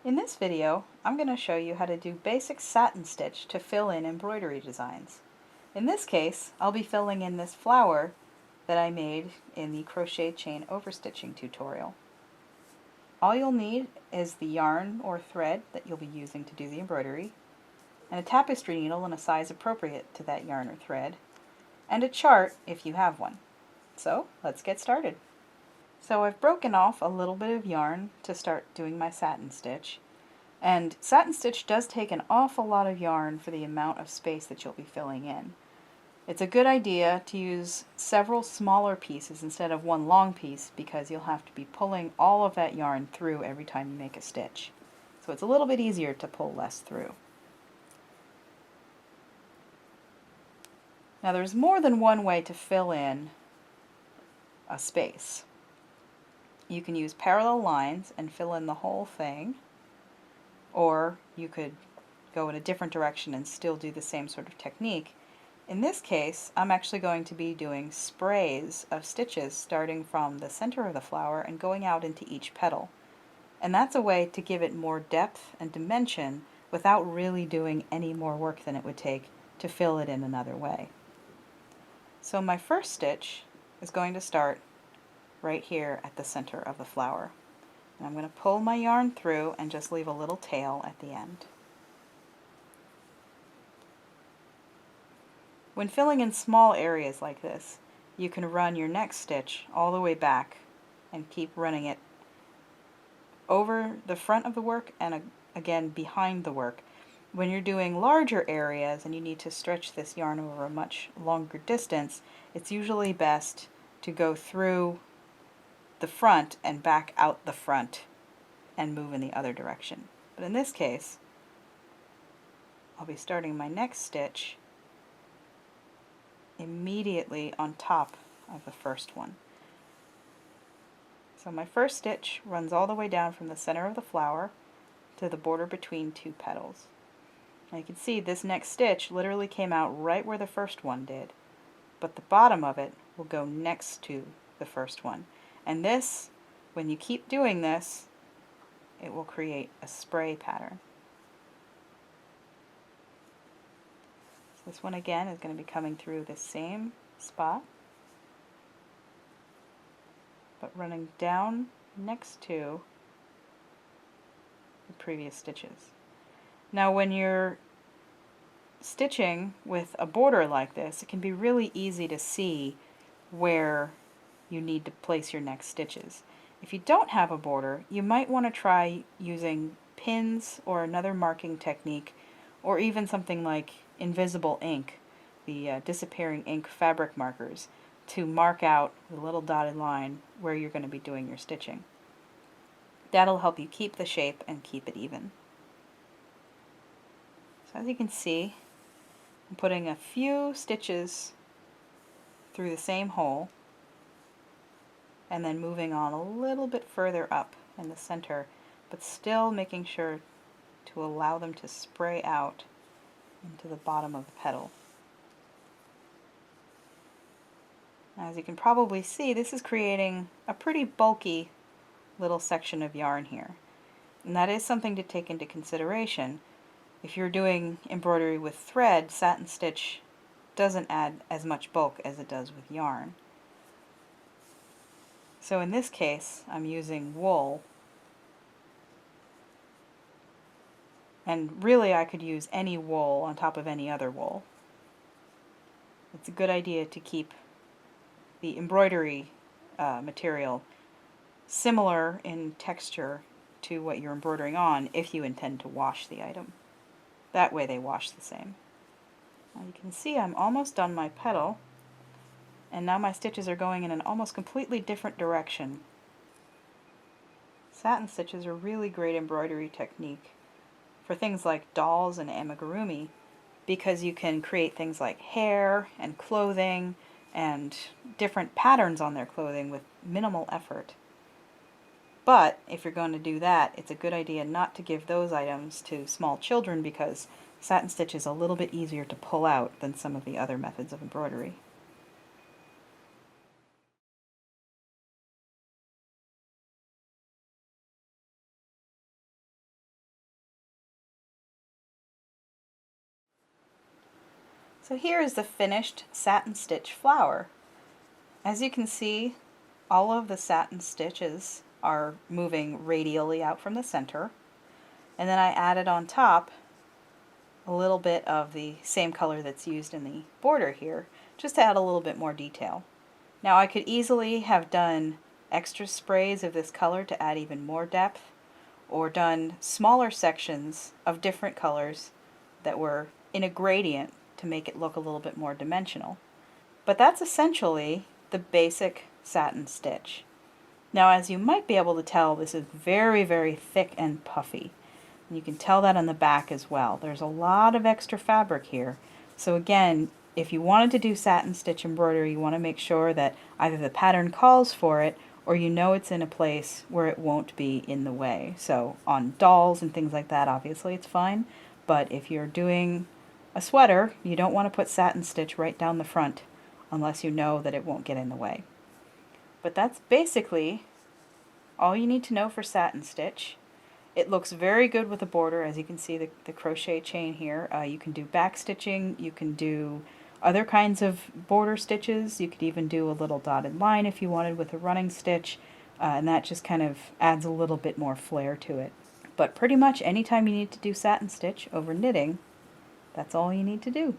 In this video, I'm going to show you how to do basic satin stitch to fill in embroidery designs. In this case, I'll be filling in this flower that I made in the crochet chain overstitching tutorial. All you'll need is the yarn or thread that you'll be using to do the embroidery, and a tapestry needle in a size appropriate to that yarn or thread, and a chart if you have one. So let's get started. So I've broken off a little bit of yarn to start doing my satin stitch. And satin stitch does take an awful lot of yarn for the amount of space that you'll be filling in. It's a good idea to use several smaller pieces instead of one long piece because you'll have to be pulling all of that yarn through every time you make a stitch. So it's a little bit easier to pull less through. Now there's more than one way to fill in a space. You can use parallel lines and fill in the whole thing, or you could go in a different direction and still do the same sort of technique. In this case, I'm actually going to be doing sprays of stitches starting from the center of the flower and going out into each petal. And that's a way to give it more depth and dimension without really doing any more work than it would take to fill it in another way. So my first stitch is going to start right here at the center of the flower. And I'm going to pull my yarn through and just leave a little tail at the end. When filling in small areas like this, you can run your next stitch all the way back and keep running it over the front of the work and again behind the work. When you're doing larger areas and you need to stretch this yarn over a much longer distance, it's usually best to go through the front and back out the front and move in the other direction. But in this case, I'll be starting my next stitch immediately on top of the first one. So my first stitch runs all the way down from the center of the flower to the border between two petals. Now you can see this next stitch literally came out right where the first one did, but the bottom of it will go next to the first one. And this, when you keep doing this, it will create a spray pattern. So this one again is going to be coming through the same spot, but running down next to the previous stitches. Now when you're stitching with a border like this, it can be really easy to see where you need to place your next stitches. If you don't have a border, you might want to try using pins or another marking technique, or even something like invisible ink, the disappearing ink fabric markers, to mark out the little dotted line where you're going to be doing your stitching. That'll help you keep the shape and keep it even. So as you can see, I'm putting a few stitches through the same hole and then moving on a little bit further up in the center, but still making sure to allow them to spray out into the bottom of the petal. Now, as you can probably see, this is creating a pretty bulky little section of yarn here, and that is something to take into consideration. If you're doing embroidery with thread, satin stitch doesn't add as much bulk as it does with yarn. So in this case, I'm using wool, and really I could use any wool on top of any other wool. It's a good idea to keep the embroidery material similar in texture to what you're embroidering on if you intend to wash the item. That way they wash the same. Now you can see I'm almost done my petal, and now my stitches are going in an almost completely different direction. Satin stitches are a really great embroidery technique for things like dolls and amigurumi, because you can create things like hair and clothing and different patterns on their clothing with minimal effort. But if you're going to do that, it's a good idea not to give those items to small children because satin stitch is a little bit easier to pull out than some of the other methods of embroidery. So here is the finished satin stitch flower. As you can see, all of the satin stitches are moving radially out from the center, and then I added on top a little bit of the same color that's used in the border here, just to add a little bit more detail. Now I could easily have done extra sprays of this color to add even more depth, or done smaller sections of different colors that were in a gradient to make it look a little bit more dimensional. But that's essentially the basic satin stitch. Now, as you might be able to tell, this is very, very thick and puffy. And you can tell that on the back as well. There's a lot of extra fabric here. So again, if you wanted to do satin stitch embroidery, you want to make sure that either the pattern calls for it or you know it's in a place where it won't be in the way. So on dolls and things like that, obviously it's fine. But if you're doing a sweater, you don't want to put satin stitch right down the front unless you know that it won't get in the way. But that's basically all you need to know for satin stitch. It looks very good with the border, as you can see the crochet chain here. You can do back stitching, you can do other kinds of border stitches, you could even do a little dotted line if you wanted with a running stitch, and that just kind of adds a little bit more flair to it. But pretty much anytime you need to do satin stitch over knitting, that's all you need to do.